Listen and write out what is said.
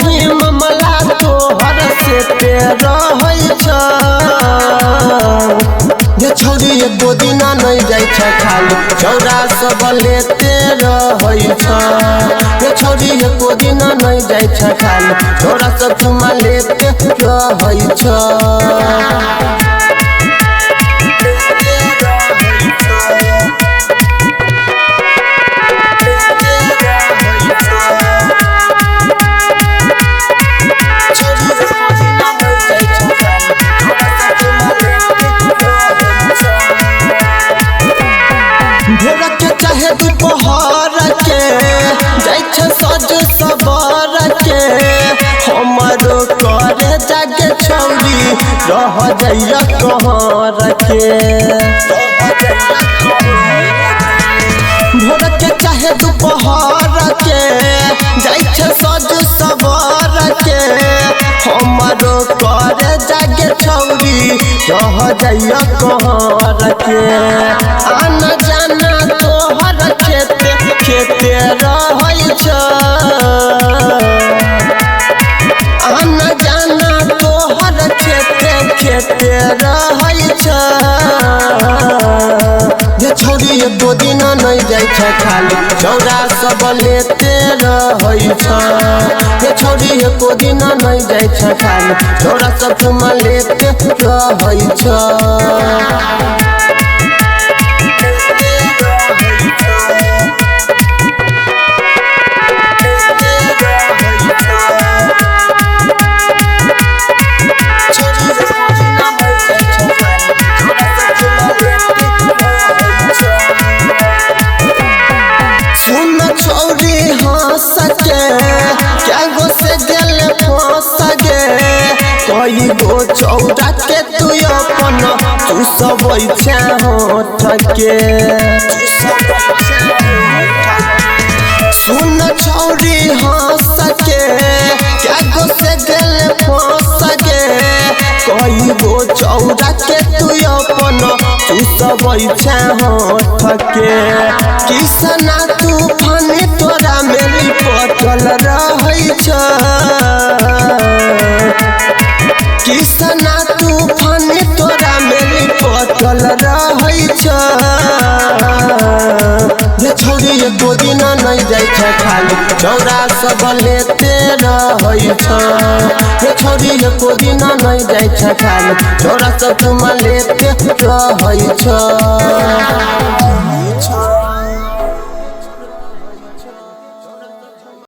कहीं मामला तोहर से रहै छ ये छोरी एको दिना नहीं जाय छ खाली छौरा सब लेते रहै छ ये छोरी एको दिना नहीं जाय छ खाली छौरा सब चुमा लेते रहै छ। भोर के चाहे दोपहर के जाय छ सज सबर के हमारो करे जागे छौरी रह जाइया कहर के भोर के चाहे दोपहर के जाय छ सज सबर के हमारो करे जागे छौरी रह जाइया कहर के आना जाना तोहर खेते खेते रहै छ आना जाना तोहर खेते खेते रहै छ ये छोरी एको दिना नहीं जाय छ खाली छौरा सब लेते रहै छ ये छोरी एको दिना नहीं जाय छ खाली छौरा सब चुमा लेते रहै छ। सुन छोरी हंस के क्या गो से दिल फंस गे कई गो छौरा के तू अपन तू सब इच्छा होठ के सुन छोरी हंस के क्या गो से दिल फंस गे कई गो छौरा के तू अपन तू सब इच्छा होठ के किसना तूफान तोरा मेरी पटल रहै छ किसना तूफान तोरा मेरी पटल रहै छ ये छोरी एको दिना नहीं जाय छ खाली छौरा सब लेते रहै छ ये छोरी एको दिना नहीं जाय छ खाली छौरा सब चुमा लेते रहै छ।